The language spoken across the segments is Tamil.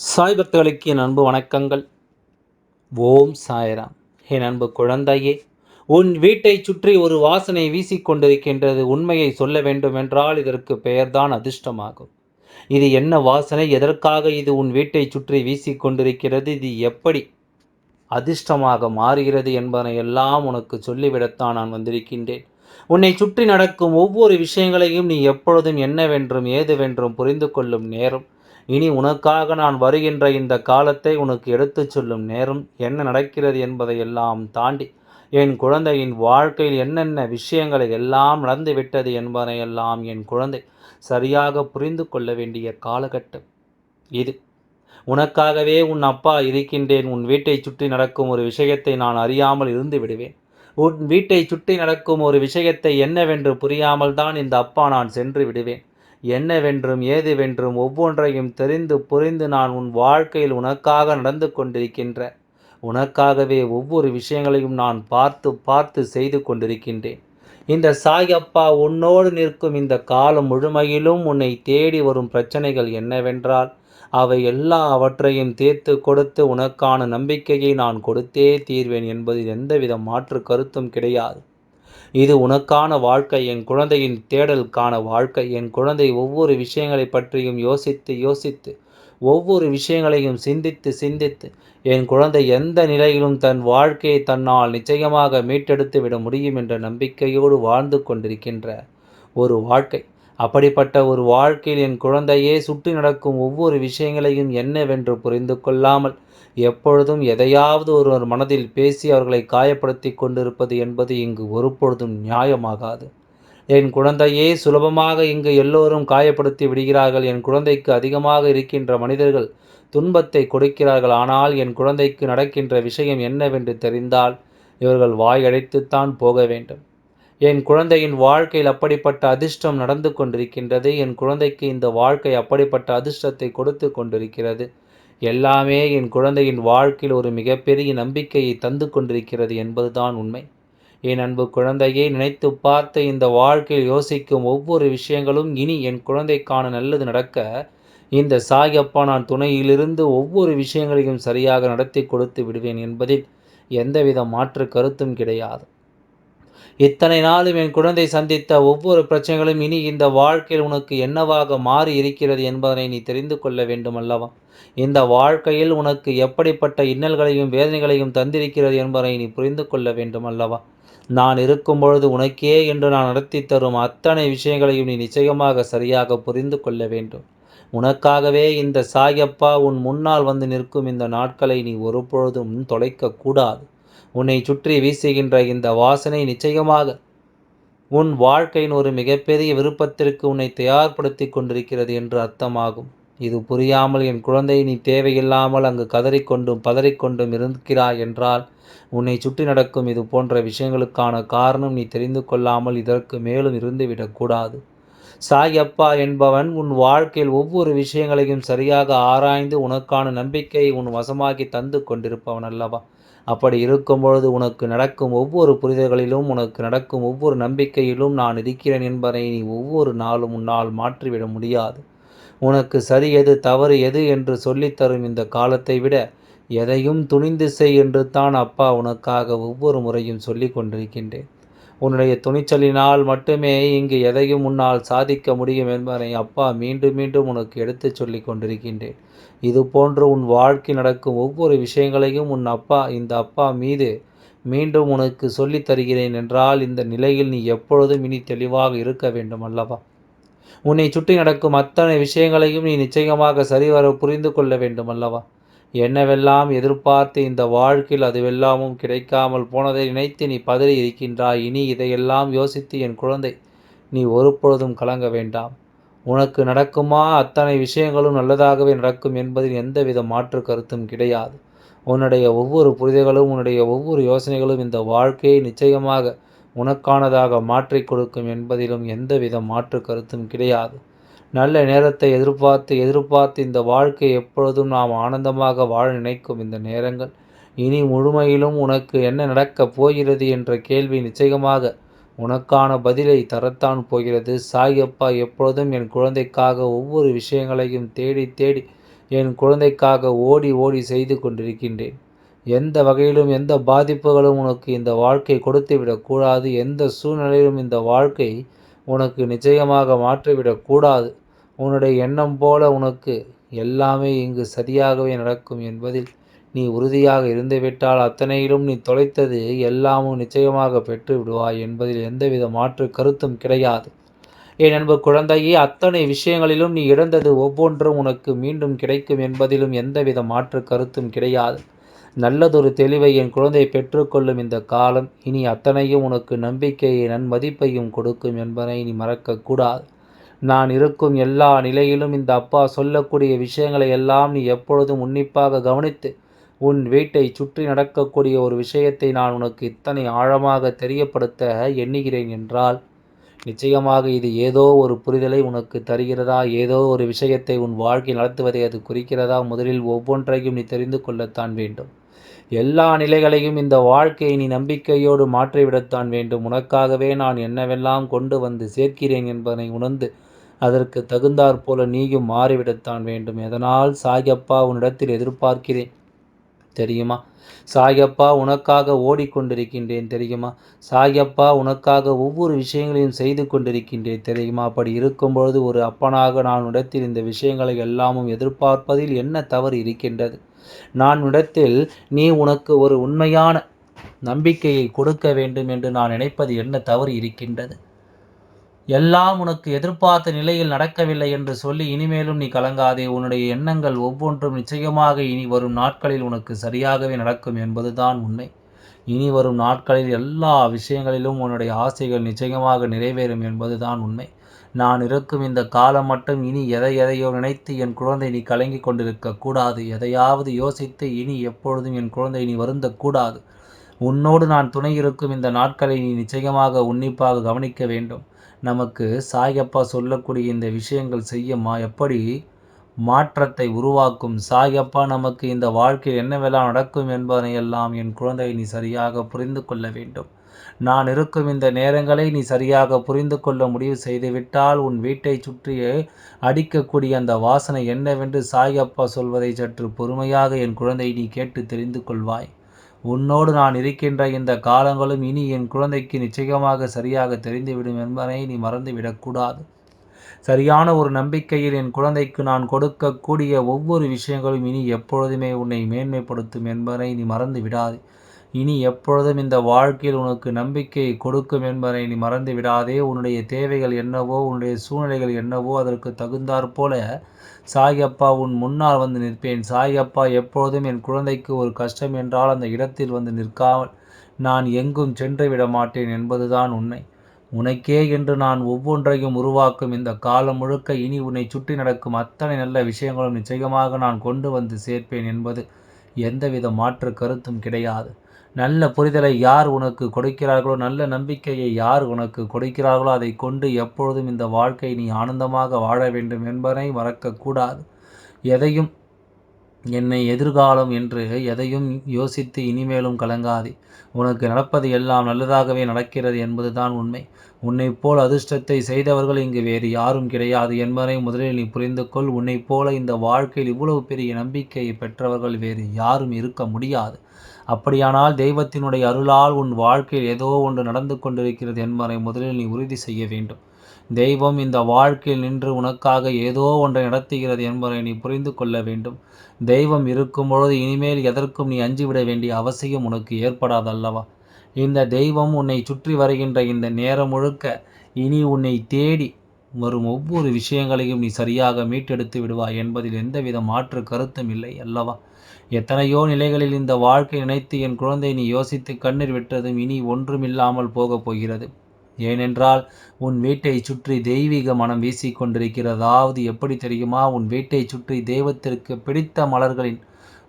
சாய் பக்தர்களுக்கு என் அன்பு வணக்கங்கள். ஓம் சாய்ராம். என் அன்பு குழந்தையே, உன் வீட்டை சுற்றி ஒரு வாசனை வீசிக்கொண்டிருக்கின்றது. உண்மையை சொல்ல வேண்டுமென்றால் இதற்கு பெயர்தான் அதிர்ஷ்டமாகும். இது என்ன வாசனை? எதற்காக இது உன் வீட்டை சுற்றி வீசிக்கொண்டிருக்கிறது? இது எப்படி அதிர்ஷ்டமாக மாறுகிறது என்பதனை எல்லாம் உனக்கு சொல்லிவிடத்தான் நான் வந்திருக்கின்றேன். உன்னை சுற்றி நடக்கும் ஒவ்வொரு விஷயங்களையும் நீ எப்பொழுதும் என்னவென்றும் ஏதுவென்றும் புரிந்து கொள்ளும் நேரம், இனி உனக்காக நான் வருகின்ற இந்த காலத்தை உனக்கு எடுத்துச் சொல்லும் நேரம், என்ன நடக்கிறது என்பதை எல்லாம் தாண்டி என் குழந்தையின் வாழ்க்கையில் என்னென்ன விஷயங்களை எல்லாம் நடந்துவிட்டது என்பதையெல்லாம் என் குழந்தை சரியாக புரிந்து கொள்ள வேண்டிய காலகட்டம் இது. உனக்காகவே உன் அப்பா இருக்கின்றேன். உன் வீட்டை சுற்றி நடக்கும் ஒரு விஷயத்தை நான் அறியாமல் இருந்து விடுவேன். உன் வீட்டை சுற்றி நடக்கும் ஒரு விஷயத்தை என்னவென்று புரியாமல் தான் இந்த அப்பா நான் சென்று விடுவேன். என்னவென்றும் ஏதுவென்றும் ஒவ்வொன்றையும் தெரிந்து புரிந்து நான் உன் வாழ்க்கையில் உனக்காக நடந்து கொண்டிருக்கின்ற, உனக்காகவே ஒவ்வொரு விஷயங்களையும் நான் பார்த்து பார்த்து செய்து கொண்டிருக்கின்றேன். இந்த சாய் அப்பா உன்னோடு நிற்கும் இந்த காலம் முழுமையிலும் உன்னை தேடி வரும் பிரச்சனைகள் என்னவென்றால், அவை எல்லாவற்றையும் தீர்த்து கொடுத்து உனக்கான நம்பிக்கையை நான் கொடுத்தே தீர்வேன் என்பதில் எந்தவித மாற்று கருத்தும் கிடையாது. இது உனக்கான வாழ்க்கை, என் குழந்தையின் தேடலுக்கான வாழ்க்கை. என் குழந்தை ஒவ்வொரு விஷயங்களை பற்றியும் யோசித்து யோசித்து, ஒவ்வொரு விஷயங்களையும் சிந்தித்து சிந்தித்து, என் குழந்தை எந்த நிலையிலும் தன் வாழ்க்கையை தன்னால் நிச்சயமாக மீட்டெடுத்து விட முடியும் என்ற நம்பிக்கையோடு வாழ்ந்து கொண்டிருக்கின்ற ஒரு வாழ்க்கை. அப்படிப்பட்ட ஒரு வாழ்க்கையில் என் குழந்தையே சுற்றி நடக்கும் ஒவ்வொரு விஷயங்களையும் என்னவென்று புரிந்து கொள்ளாமல் எப்பொழுதும் எதையாவது ஒருவர் மனதில் பேசி அவர்களை காயப்படுத்தி கொண்டிருப்பது என்பது இங்கு ஒருபொழுதும் நியாயமாகாது. என் குழந்தையே, சுலபமாக இங்கு எல்லோரும் காயப்படுத்தி விடுகிறார்கள். என் குழந்தைக்கு அதிகமாக இருக்கின்ற மனிதர்கள் துன்பத்தை கொடுக்கிறார்கள். ஆனால் என் குழந்தைக்கு நடக்கின்ற விஷயம் என்னவென்று தெரிந்தால் இவர்கள் வாயடைத்துத்தான் போக வேண்டும். என் குழந்தையின் வாழ்க்கையில் அப்படிப்பட்ட அதிர்ஷ்டம் நடந்து கொண்டிருக்கின்றது. என் குழந்தைக்கு இந்த வாழ்க்கை அப்படிப்பட்ட அதிர்ஷ்டத்தை கொடுத்து கொண்டிருக்கிறது. எல்லாமே என் குழந்தையின் வாழ்க்கையில் ஒரு மிகப்பெரிய நம்பிக்கையை தந்து கொண்டிருக்கிறது என்பதுதான் உண்மை. என் அன்பு குழந்தையை, நினைத்து பார்த்து இந்த வாழ்க்கையில் யோசிக்கும் ஒவ்வொரு விஷயங்களும் இனி என் குழந்தைக்கான நல்லது நடக்க இந்த சாய் அப்பா நான் துணையிலிருந்து ஒவ்வொரு விஷயங்களையும் சரியாக நடத்தி கொடுத்து விடுவேன் என்பதில் எந்தவித மாற்று கருத்தும் கிடையாது. இத்தனை நாளும் என் குழந்தை சந்தித்த ஒவ்வொரு பிரச்சனைகளும் இனி இந்த வாழ்க்கையில் உனக்கு என்னவாக மாறி இருக்கிறது என்பதனை நீ தெரிந்து கொள்ள வேண்டும் அல்லவா? இந்த வாழ்க்கையில் உனக்கு எப்படிப்பட்ட இன்னல்களையும் வேதனைகளையும் தந்திருக்கிறது என்பதை நீ புரிந்து கொள்ள வேண்டும் அல்லவா? நான் இருக்கும் பொழுது உனக்கே என்று நான் நடத்தி தரும் அத்தனை விஷயங்களையும் நீ நிச்சயமாக சரியாக புரிந்து கொள்ள வேண்டும். உனக்காகவே இந்த சாயப்பா உன் முன்னால் வந்து நிற்கும் இந்த நாட்களை நீ ஒருபொழுதும் தொலைக்கக்கூடாது. உன்னை சுற்றி வீசுகின்ற இந்த வாசனை நிச்சயமாக உன் வாழ்க்கையின் ஒரு மிகப்பெரிய விருப்பத்திற்கு உன்னை தயார்படுத்தி கொண்டிருக்கிறது என்று அர்த்தமாகும். இது புரியாமல் என் குழந்தை நீ தேவையில்லாமல் அங்கு கதறிக்கொண்டும் பதறிக்கொண்டும் இருக்கிறாய் என்றால் உன்னை சுற்றி நடக்கும் இது போன்ற விஷயங்களுக்கான காரணம் நீ தெரிந்து கொள்ளாமல் இதற்கு மேலும் இருந்துவிடக்கூடாது. சாய் அப்பா என்பவன் உன் வாழ்க்கையில் ஒவ்வொரு விஷயங்களையும் சரியாக ஆராய்ந்து உனக்கான நம்பிக்கையை உன் வசமாக்கி தந்து கொண்டிருப்பவன் அல்லவா? அப்படி இருக்கும் பொழுது உனக்கு நடக்கும் ஒவ்வொரு புரிதல்களிலும், உனக்கு நடக்கும் ஒவ்வொரு நம்பிக்கையிலும் நான் இருக்கிறேன் என்பதை நீ ஒவ்வொரு நாளும் உன்னால் மாற்றிவிட முடியாது. உனக்கு சரி எது தவறு எது என்று சொல்லித்தரும் இந்த காலத்தை விட எதையும் துணிந்து செய் என்று தான் அப்பா உனக்காக ஒவ்வொரு முறையும் சொல்லி கொண்டிருக்கின்றேன். உன்னுடைய துணிச்சலினால் மட்டுமே இங்கு எதையும் உன்னால் சாதிக்க முடியும் என்பதை அப்பா மீண்டும் மீண்டும் உனக்கு எடுத்துச் சொல்லி கொண்டிருக்கின்றேன். இது போன்று உன் வாழ்க்கை நடக்கும் ஒவ்வொரு விஷயங்களையும் இந்த அப்பா மீது மீண்டும் உனக்கு சொல்லித் தருகிறேன் என்றால் இந்த நிலையில் நீ எப்பொழுதும் இனி தெளிவாக இருக்க வேண்டும் அல்லவா? உன்னை சுற்றி நடக்கும் அத்தனை விஷயங்களையும் நீ நிச்சயமாக சரிவர புரிந்து கொள்ள வேண்டும் அல்லவா? என்னவெல்லாம் எதிர்பார்த்து இந்த வாழ்க்கையில் அதுவெல்லாமும் கிடைக்காமல் போனதை நினைத்து நீ பதறி இருக்கின்றாய். இனி இதையெல்லாம் யோசித்து என் குழந்தை நீ ஒருபொழுதும் கலங்க வேண்டாம். உனக்கு நடக்குமா அத்தனை விஷயங்களும் நல்லதாகவே நடக்கும் என்பதில் எந்தவித மாற்று கருத்தும் கிடையாது. உன்னுடைய ஒவ்வொரு புரிதல்களும் உன்னுடைய ஒவ்வொரு யோசனைகளும் இந்த வாழ்க்கையை நிச்சயமாக உனக்கானதாக மாற்றிக் கொடுக்கும் என்பதிலும் எந்தவித மாற்று கருத்தும் கிடையாது. நல்ல நேரத்தை எதிர்பார்த்து எதிர்பார்த்து இந்த வாழ்க்கையை எப்பொழுதும் நாம் ஆனந்தமாக வாழ நினைக்கும் இந்த நேரங்கள் இனி முழுமையிலும் உனக்கு என்ன நடக்கப் போகிறது என்ற கேள்வி நிச்சயமாக உனக்கான பதிலை தரத்தான் போகிறது. சாய் அப்பா எப்பொழுதும் என் குழந்தைக்காக ஒவ்வொரு விஷயங்களையும் தேடி தேடி என் குழந்தைக்காக ஓடி ஓடி செய்து கொண்டிருக்கின்றேன். எந்த வகையிலும் எந்த பாதிப்புகளும் உனக்கு இந்த வாழ்க்கை கொடுத்துவிடக்கூடாது. எந்த சூழ்நிலையிலும் இந்த வாழ்க்கை உனக்கு நிச்சயமாக மாற்றிவிடக்கூடாது. உன்னுடைய எண்ணம் போல உனக்கு எல்லாமே இங்கு சரியாகவே நடக்கும் என்பதில் நீ உறுதியாக இருந்துவிட்டால் அத்தனையிலும் நீ தொலைத்தது எல்லாமும் நிச்சயமாக பெற்று விடுவாய் என்பதில் எந்தவித மாற்று கருத்தும் கிடையாது. என் அன்பு குழந்தையே, அத்தனை விஷயங்களிலும் நீ இழந்தது ஒவ்வொன்றும் உனக்கு மீண்டும் கிடைக்கும் என்பதிலும் எந்தவித மாற்று கருத்தும் கிடையாது. நல்லதொரு தெளிவை என் குழந்தை பெற்றுக்கொள்ளும் இந்த காலம் இனி அத்தனையும் உனக்கு நம்பிக்கையை நன்மதிப்பையும் கொடுக்கும் என்பதை நீ மறக்கக்கூடாது. நான் இருக்கும் எல்லா நிலையிலும் இந்த அப்பா சொல்லக்கூடிய விஷயங்களை எல்லாம் நீ எப்பொழுதும் உன்னிப்பாக கவனித்து உன் வீட்டை சுற்றி நடக்கக்கூடிய ஒரு விஷயத்தை நான் உனக்கு இத்தனை ஆழமாக தெரியப்படுத்த எண்ணுகிறேன் என்றால் நிச்சயமாக இது ஏதோ ஒரு புரிதலை உனக்கு தருகிறதா, ஏதோ ஒரு விஷயத்தை உன் வாழ்க்கை நடத்துவதை அது குறிக்கிறதா? முதலில் ஒவ்வொன்றையும் நீ தெரிந்து கொள்ளத்தான் வேண்டும். எல்லா நிலைகளையும் இந்த வாழ்க்கையை நீ நம்பிக்கையோடு மாற்றிவிடத்தான் வேண்டும். உனக்காகவே நான் என்னவெல்லாம் கொண்டு வந்து சேர்க்கிறேன் என்பதனை உணர்ந்து அதற்கு தகுந்தாற் போல நீயும் மாறிவிடத்தான் வேண்டும். எதனால் சாயப்பா உன்னிடத்தில் எதிர்பார்க்கிறேன் தெரியுமா? சாயப்பா உனக்காக ஓடிக்கொண்டிருக்கின்றேன் தெரியுமா? சாயப்பா உனக்காக ஒவ்வொரு விஷயங்களையும் செய்து கொண்டிருக்கின்றேன் தெரியுமா? அப்படி இருக்கும்பொழுது ஒரு அப்பனாக நான் உன்னிடத்தில் இந்த விஷயங்களை எல்லாமும் எதிர்பார்ப்பதில் என்ன தவறு இருக்கின்றது? நான் உன்னிடத்தில் நீ உனக்கு ஒரு உண்மையான நம்பிக்கையை கொடுக்க வேண்டும் என்று நான் நினைப்பது என்ன தவறு இருக்கின்றது? எல்லாம் உனக்கு எதிர்பார்த்த நிலையில் நடக்கவில்லை என்று சொல்லி இனிமேலும் நீ கலங்காதே. உன்னுடைய எண்ணங்கள் ஒவ்வொன்றும் நிச்சயமாக இனி வரும் நாட்களில் உனக்கு சரியாகவே நடக்கும் என்பதுதான் உண்மை. இனி வரும் நாட்களில் எல்லா விஷயங்களிலும் உன்னுடைய ஆசைகள் நிச்சயமாக நிறைவேறும் என்பதுதான் உண்மை. நான் இருக்கும் இந்த காலம் மட்டும் இனி எதையோ நினைத்து என் குழந்தை நீ கலங்கி கொண்டிருக்கக்கூடாது. எதையாவது யோசித்து இனி எப்பொழுதும் என் குழந்தை நீ வருந்தக்கூடாது. உன்னோடு நான் துணை இருக்கும் இந்த நாட்களை நீ நிச்சயமாக உன்னிப்பாக கவனிக்க வேண்டும். நமக்கு சாயப்பா சொல்லக்கூடிய இந்த விஷயங்கள் செய்யமா எப்படி மாற்றத்தை உருவாக்கும்? சாயப்பா நமக்கு இந்த வாழ்க்கையில் என்னவெல்லாம் நடக்கும் என்பதனை எல்லாம் என் குழந்தை நீ சரியாக புரிந்து கொள்ள வேண்டும். நான் இருக்கும் இந்த நேரங்களை நீ சரியாக புரிந்து கொள்ள முடிவு செய்துவிட்டால் உன் வீட்டை சுற்றியே அடிக்கக்கூடிய அந்த வாசனை என்னவென்று சாயப்பா சொல்வதை சற்று பொறுமையாக என் குழந்தை நீ கேட்டு தெரிந்து கொள்வாய். உன்னோடு நான் இருக்கின்ற இந்த காலங்களும் இனி என் குழந்தைக்கு நிச்சயமாக சரியாக தெரிந்துவிடும் என்பதை நீ மறந்துவிடக்கூடாது. சரியான ஒரு நம்பிக்கையில் என் குழந்தைக்கு நான் கொடுக்கக்கூடிய ஒவ்வொரு விஷயங்களும் இனி எப்பொழுதுமே உன்னை மேன்மைப்படுத்தும் என்பதை நீ மறந்து விடாது. இனி எப்பொழுதும் இந்த வாழ்க்கையில் உனக்கு நம்பிக்கையை கொடுக்கும் என்பதை நீ மறந்து விடாதே. உன்னுடைய தேவைகள் என்னவோ, உன்னுடைய சூழ்நிலைகள் என்னவோ அதற்கு தகுந்தாற்போல சாயப்பா உன் முன்னால் வந்து நிற்பேன். சாயப்பா எப்பொழுதும் என் குழந்தைக்கு ஒரு கஷ்டம் என்றால் அந்த இடத்தில் வந்து நிற்காமல் நான் எங்கும் சென்று விட மாட்டேன் என்பதுதான் உண்மை. உனக்கே என்று நான் ஒவ்வொன்றையும் உருவாக்கும் இந்த காலம் முழுக்க இனி உன்னை சுற்றி நடக்கும் அத்தனை நல்ல விஷயங்களும் நிச்சயமாக நான் கொண்டு வந்து சேர்ப்பேன் என்பது எந்தவித மாற்று கருத்தும் கிடையாது. நல்ல புரிதலை யார் உனக்கு கொடுக்கிறார்களோ, நல்ல நம்பிக்கையை யார் உனக்கு கொடுக்கிறார்களோ அதை கொண்டு எப்பொழுதும் இந்த வாழ்க்கை நீ ஆனந்தமாக வாழ வேண்டும் என்பதை மறக்கக்கூடாது. எதையும் என்னை எதிர்காலம் என்று எதையும் யோசித்து இனிமேலும் கலங்காதே. உனக்கு நடப்பது எல்லாம் நல்லதாகவே நடக்கிறது என்பதுதான் உண்மை. உன்னைப் போல் அதிர்ஷ்டத்தை செய்தவர்கள் இங்கு வேறு யாரும் கிடையாது என்பதை முதலில் நீ புரிந்து கொள். உன்னைப் போல இந்த வாழ்க்கையில் இவ்வளவு பெரிய நம்பிக்கையை பெற்றவர்கள் வேறு யாரும் இருக்க முடியாது. அப்படியானால் தெய்வத்தினுடைய அருளால் உன் வாழ்க்கையில் ஏதோ ஒன்று நடந்து கொண்டிருக்கிறது என்பதை முதலில் நீ உறுதி செய்ய வேண்டும். தெய்வம் இந்த வாழ்க்கையில் நின்று உனக்காக ஏதோ ஒன்றை நடத்துகிறது என்பதை நீ புரிந்து கொள்ள வேண்டும். தெய்வம் இருக்கும் பொழுது இனிமேல் எதற்கும் நீ அஞ்சிவிட வேண்டிய அவசியம் உனக்கு ஏற்படாதல்லவா? இந்த தெய்வம் உன்னை சுற்றி வருகின்ற இந்த நேரம் முழுக்க இனி உன்னை தேடி வரும் ஒவ்வொரு விஷயங்களையும் நீ சரியாக மீட்டெடுத்து விடுவாய் என்பதில் எந்தவித மாற்று கருத்தும் இல்லை அல்லவா? எத்தனையோ நிலைகளில் இந்த வாழ்க்கை நினைத்து என் குழந்தை நீ யோசித்து கண்ணீர் விட்டதும் இனி ஒன்றுமில்லாமல் போகப் போகிறது. ஏனென்றால் உன் வீட்டை சுற்றி தெய்வீக மனம் வீசிக்கொண்டிருக்கிறது. அதாவது எப்படி தெரியுமா? உன் வீட்டை சுற்றி தெய்வத்திற்கு பிடித்த மலர்களின்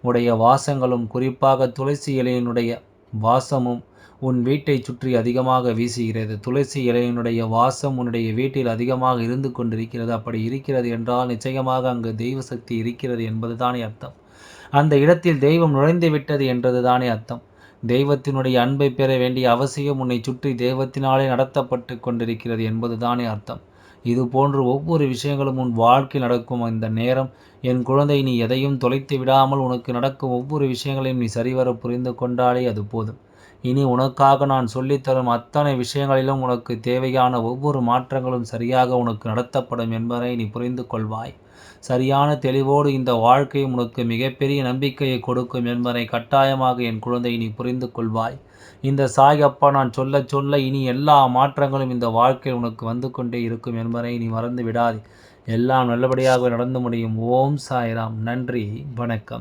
உடைய வாசங்களும் குறிப்பாக துளசி இலையினுடைய வாசமும் உன் வீட்டை சுற்றி அதிகமாக வீசுகிறது. துளசி இலையினுடைய வாசம் உன்னுடைய வீட்டில் அதிகமாக இருந்து கொண்டிருக்கிறது. அப்படி இருக்கிறது என்றால் நிச்சயமாக அங்கு தெய்வ சக்தி இருக்கிறது என்பதுதானே அர்த்தம். அந்த இடத்தில் தெய்வம் நுழைந்து விட்டது என்றதுதானே அர்த்தம். தெய்வத்தினுடைய அன்பை பெற வேண்டிய அவசியம் உன்னை சுற்றி தெய்வத்தினாலே நடத்தப்பட்டு கொண்டிருக்கிறது என்பதுதானே அர்த்தம். இது போன்று ஒவ்வொரு விஷயங்களும் உன் வாழ்க்கையில் நடக்கும் இந்த நேரம். என் குழந்தை, நீ எதையும் தொலைத்து விடாமல் உனக்கு நடக்கும் ஒவ்வொரு விஷயங்களையும் நீ சரிவர புரிந்து கொண்டாலே அது போதும். இனி உனக்காக நான் சொல்லித்தரும் அத்தனை விஷயங்களிலும் உனக்கு தேவையான ஒவ்வொரு மாற்றங்களும் சரியாக உனக்கு நடத்தப்படும் என்பதை நீ புரிந்து கொள்வாய். சரியான தெளிவோடு இந்த வாழ்க்கையும் உனக்கு மிகப்பெரிய நம்பிக்கையை கொடுக்கும் என்பதை கட்டாயமாக என் குழந்தை நீ புரிந்து கொள்வாய். இந்த சாய் அப்பா நான் சொல்ல சொல்ல இனி எல்லா மாற்றங்களும் இந்த வாழ்க்கையில் உனக்கு வந்து கொண்டே இருக்கும் என்பதை நீ மறந்து விடாதே. எல்லாம் நல்லபடியாக நடந்து முடியும். ஓம் சாய்ராம். நன்றி. வணக்கம்.